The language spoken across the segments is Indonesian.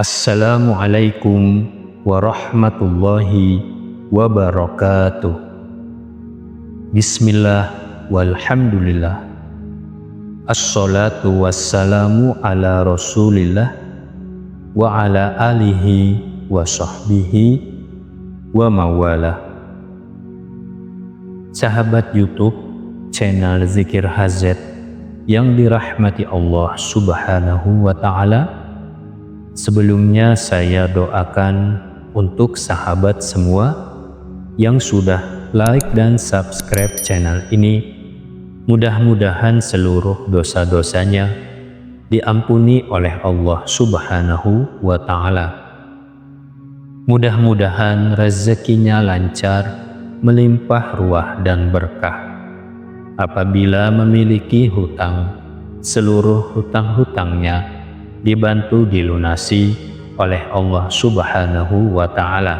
Assalamualaikum warahmatullahi wabarakatuh. Bismillah walhamdulillah. Assalatu wassalamu ala rasulillah wa ala alihi wa sahbihi wa mawalah. Sahabat YouTube channel Zikir HZ yang dirahmati Allah Subhanahu wa ta'ala, sebelumnya saya doakan untuk sahabat semua yang sudah like dan subscribe channel ini, mudah-mudahan seluruh dosa-dosanya diampuni oleh Allah Subhanahu wa ta'ala. Mudah-mudahan rezekinya lancar, melimpah ruah dan berkah. Apabila memiliki hutang, seluruh hutang-hutangnya dibantu dilunasi oleh Allah Subhanahu wa ta'ala.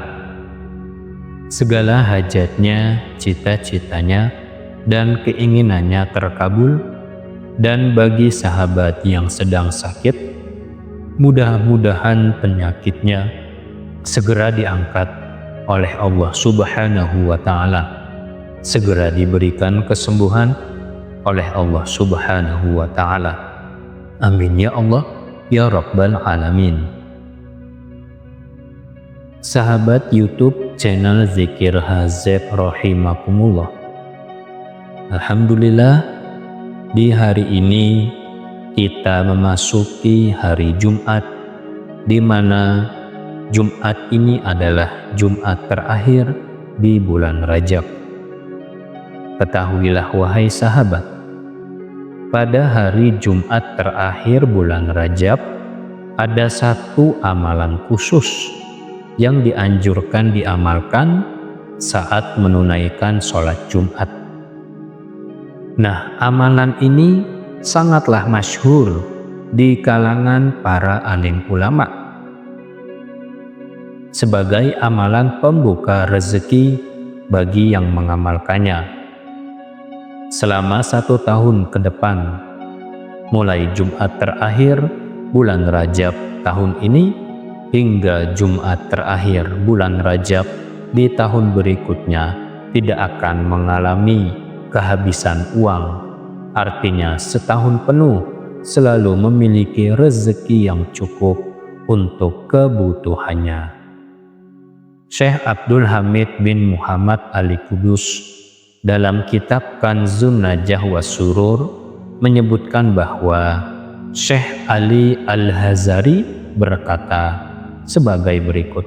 Segala hajatnya, cita-citanya, dan keinginannya terkabul. Dan bagi sahabat yang sedang sakit, mudah-mudahan penyakitnya segera diangkat oleh Allah Subhanahu wa ta'ala, segera diberikan kesembuhan oleh Allah Subhanahu wa ta'ala. Amin ya Allah ya Rabbal Alamin. Sahabat YouTube channel Zikir HZ rahimakumullah, alhamdulillah, di hari ini kita memasuki hari Jumat, di mana Jumat ini adalah Jumat terakhir di bulan Rajab. Ketahuilah wahai sahabat, pada hari Jumat terakhir bulan Rajab ada satu amalan khusus yang dianjurkan diamalkan saat menunaikan sholat Jumat. Nah, amalan ini sangatlah masyhur di kalangan para alim ulama sebagai amalan pembuka rezeki bagi yang mengamalkannya. Selama 1 tahun ke depan, mulai Jumat terakhir bulan Rajab tahun ini hingga Jumat terakhir bulan Rajab di tahun berikutnya, tidak akan mengalami kehabisan uang. Artinya setahun penuh selalu memiliki rezeki yang cukup untuk kebutuhannya. Syekh Abdul Hamid bin Muhammad Ali Kudus dalam kitab Kanzun Najah wa Surur menyebutkan bahwa Syekh Ali Al-Hazari berkata sebagai berikut,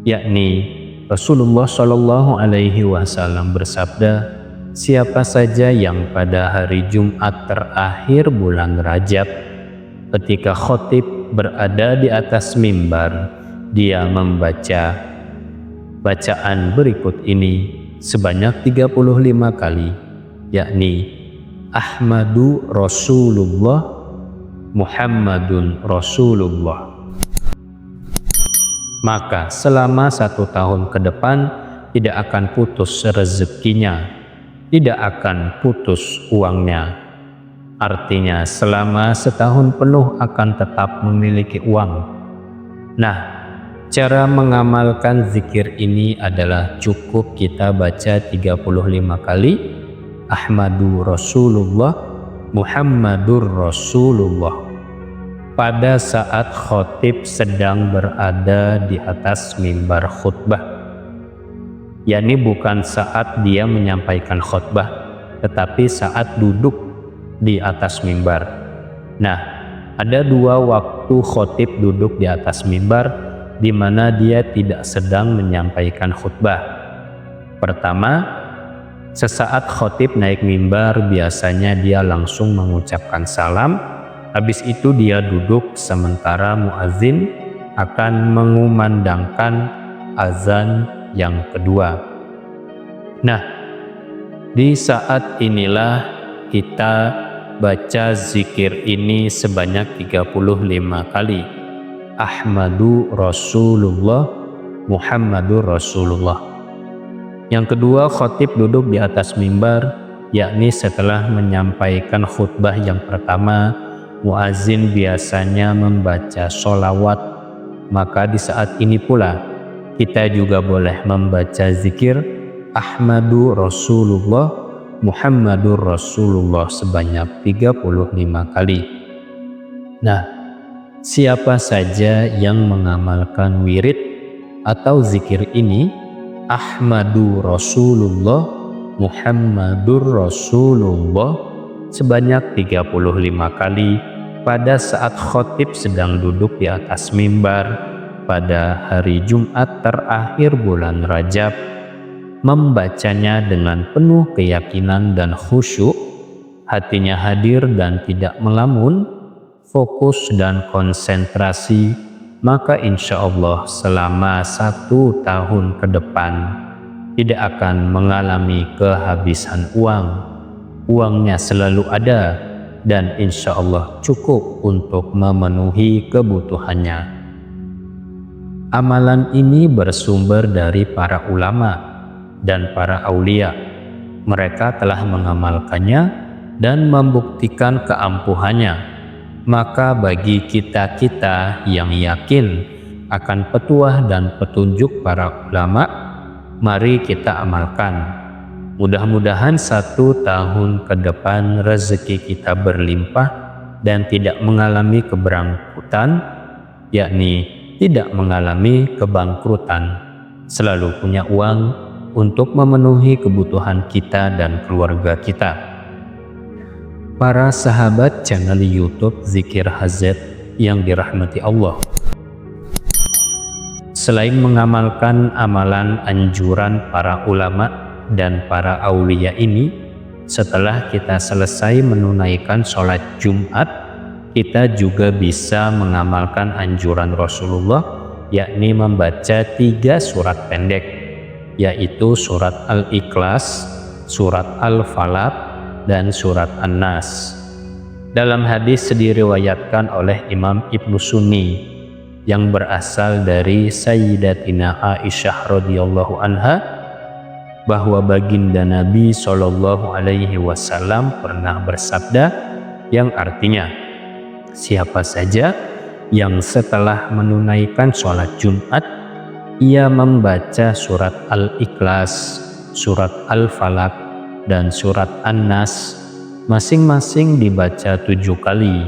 yakni Rasulullah Shallallahu Alaihi Wasallam bersabda, siapa saja yang pada hari Jumat terakhir bulan Rajab ketika khotib berada di atas mimbar, dia membaca bacaan berikut ini sebanyak 35 kali, yakni Ahmadu Rasulullah, Muhammadun Rasulullah, maka selama 1 tahun ke depan tidak akan putus rezekinya, tidak akan putus uangnya. Artinya selama setahun penuh akan tetap memiliki uang. Nah, cara mengamalkan zikir ini adalah cukup kita baca 35 kali Ahmadu Rasulullah, Muhammadur Rasulullah pada saat khotib sedang berada di atas mimbar khutbah. yakni bukan saat dia menyampaikan khutbah, tetapi saat duduk di atas mimbar. Nah, ada 2 waktu khotib duduk di atas mimbar di mana dia tidak sedang menyampaikan khutbah. Pertama, sesaat khotib naik mimbar biasanya dia langsung mengucapkan salam, habis itu dia duduk sementara muazin akan mengumandangkan azan yang kedua. Nah, di saat inilah kita baca zikir ini sebanyak 35 kali. Ahmadu Rasulullah, Muhammadur Rasulullah. Yang kedua, khatib duduk di atas mimbar, yakni setelah menyampaikan khutbah yang pertama, muazin biasanya membaca sholawat maka di saat ini pula kita juga boleh membaca zikir Ahmadu Rasulullah, Muhammadur Rasulullah sebanyak 35 kali. Nah, siapa saja yang mengamalkan wirid atau zikir ini, Ahmadu Rasulullah, Muhammadur Rasulullah sebanyak 35 kali pada saat khotib sedang duduk di atas mimbar pada hari Jumat terakhir bulan Rajab, membacanya dengan penuh keyakinan dan khusyuk, hatinya hadir dan tidak melamun, fokus dan konsentrasi, maka insya Allah selama 1 tahun ke depan tidak akan mengalami kehabisan uang. Uangnya selalu ada dan insya Allah cukup untuk memenuhi kebutuhannya. Amalan ini bersumber dari para ulama dan para aulia. Mereka telah mengamalkannya dan membuktikan keampuhannya. Maka bagi kita-kita yang yakin akan petuah dan petunjuk para ulama, mari kita amalkan. Mudah-mudahan 1 tahun ke depan rezeki kita berlimpah dan tidak mengalami keberangkutan, yakni tidak mengalami kebangkrutan. Selalu punya uang untuk memenuhi kebutuhan kita dan keluarga kita. Para sahabat channel YouTube Zikir HZ yang dirahmati Allah, selain mengamalkan amalan anjuran para ulama dan para aulia ini, setelah kita selesai menunaikan sholat Jumat, kita juga bisa mengamalkan anjuran Rasulullah, yakni membaca 3 surat pendek, yaitu surat Al-Ikhlas, surat Al-Falaq, dan surat An-Nas. Dalam hadis diriwayatkan oleh Imam Ibnu Sunni yang berasal dari Sayyidatina Aisyah radhiyallahu anha, bahwa baginda Nabi Shallallahu Alaihi Wasallam pernah bersabda yang artinya, siapa saja yang setelah menunaikan sholat Jumat ia membaca surat Al-Ikhlas, surat Al-Falaq, dan surat An-Nas masing-masing dibaca 7 kali,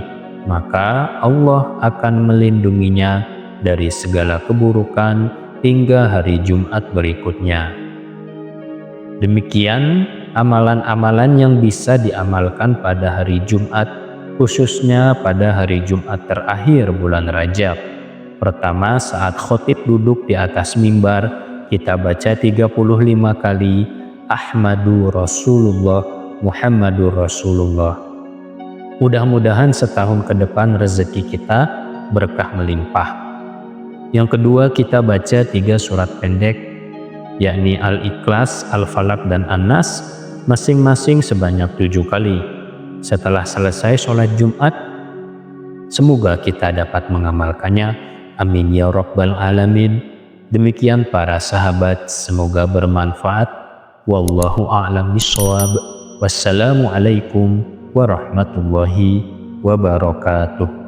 maka Allah akan melindunginya dari segala keburukan hingga hari Jumat berikutnya. Demikian amalan-amalan yang bisa diamalkan pada hari Jumat, khususnya pada hari Jumat terakhir bulan Rajab. Pertama, saat khotib duduk di atas mimbar, kita baca 35 kali Ahmadu Rasulullah, Muhammadur Rasulullah. Mudah-mudahan setahun ke depan rezeki kita berkah melimpah. Yang kedua, kita baca 3 surat pendek, yakni Al-Ikhlas, Al-Falaq, dan An-Nas masing-masing sebanyak 7 kali. Setelah selesai sholat Jumat, semoga kita dapat mengamalkannya. Amin ya Rabbal Alamin. Demikian para sahabat, semoga bermanfaat. Wallahu a'lam bishawab. Wassalamualaikum warahmatullahi wabarakatuh.